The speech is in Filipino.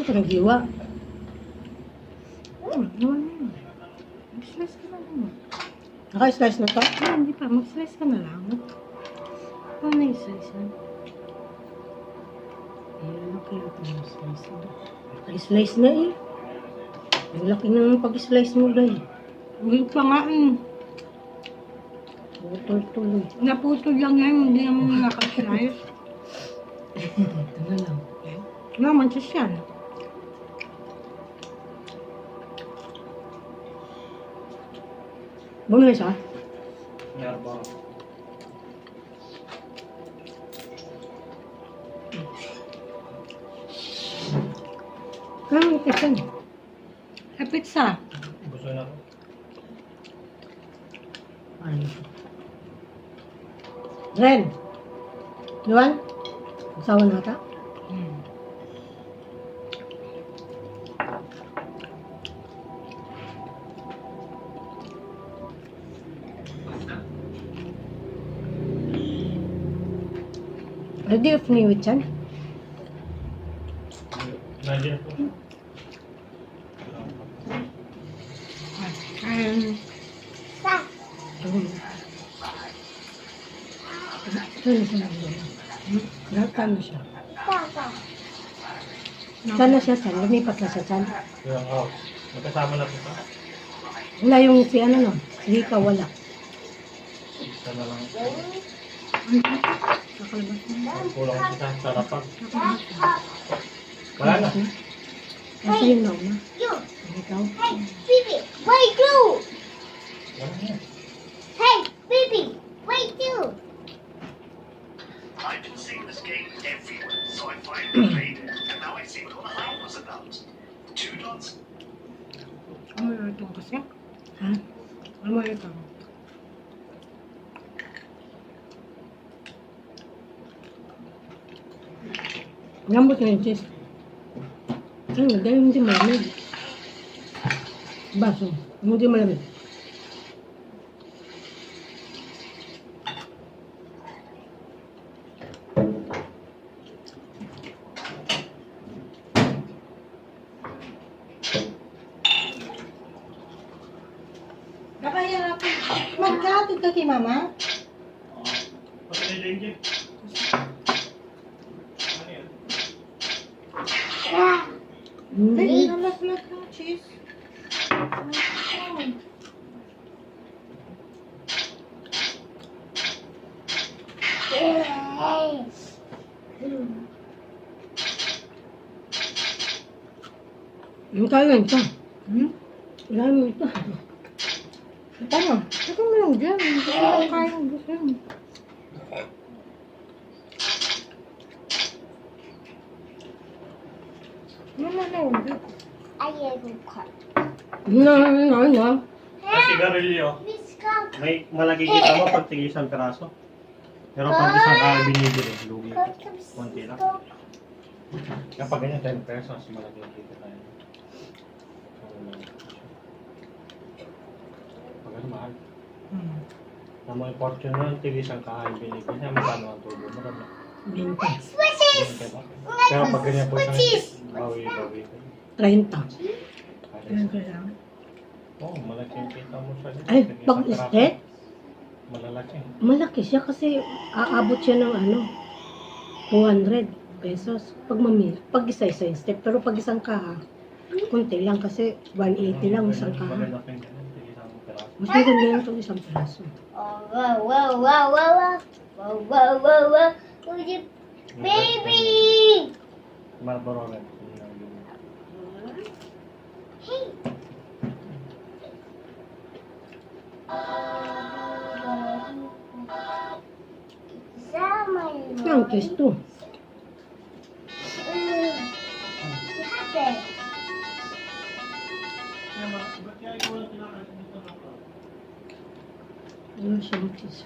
Ano ka nag-iwa? Naman. Mag-slice ka na lang. Naka-slice na to? Hindi pa. Mag-slice ka na lang. Paano na i-slice na? Ayan, okay lang ito mag-slice na. Naka-slice na eh. Ang laki ng pag-slice mo dahil. Ulit pa nga eh. Putol-tuloy. Naputol lang yan. Hindi naman naka-slice. Ito na lang. Naman siya yan. Bumili siya? Meron. Kaya pizza niya. Pizza. Gusto na ko. Ano? Ren. Luan? Asawa na ata? Ready of me with yan? Nandiyan po. Kano siya? Saan na siya? Saan? Lumipat na siya saan? Yung house. Magkasama na po ka? Wala yung si ano no? Si Hika wala. Isa na lang. Kakalabas na. Kulang siya sa sarapan. Wala na. Nasa yun na una. Ikaw? Hey, Bibi, wait you! Wala na. Hey, Bibi, wait you! I've been seeing this game everywhere, so I finally played it, and now I see what all the hype was about. 2 dots. Ano yung ito kasi? Ha? Ano yung ito? Lambot na yung cheese. Ano, dahil hindi malamig. Baso, hindi malamig. Napahirapan. Magkatid ka kay mama? Pati na yung Hindi. Nalaslat ng cheese. Yung kaya ito. Wala mo ito. Tama. Ito mo lang dyan. Ito mo lang kaya mo gusto yun. No. Sa sigarilyo, Let's go. may malaki kita mo pag tig isang piraso. Pero pag isang binibili, lugi. Konti lang. Kapag ganyan 10 pesos, malaki kita tayo. Pag ano mahal. Ang mga portion na tig isang kahain binibili, na magkano ang tubo? Marami. Binta. Switches! Pero pag ganyan po isang bawi-bawi. 30. Oo, malaki yung kita mo sa Ay, pag isdet, malalaki. malaki siya kasi aabot siya ng ano, 200 pesos. Pag isa-isa yung step. Pero pag isang kaha, kunti lang kasi 180 lang isang kaha. Malalaki yung ganyan, tig isang piraso. Mas maganda lang itong isang piraso. Oh, wow, wow, wow, wow, wow. Wow, wow, wow, wow. Who's your baby? Marlboro red. Hey. Ang kiss to. Ano siyang kiss.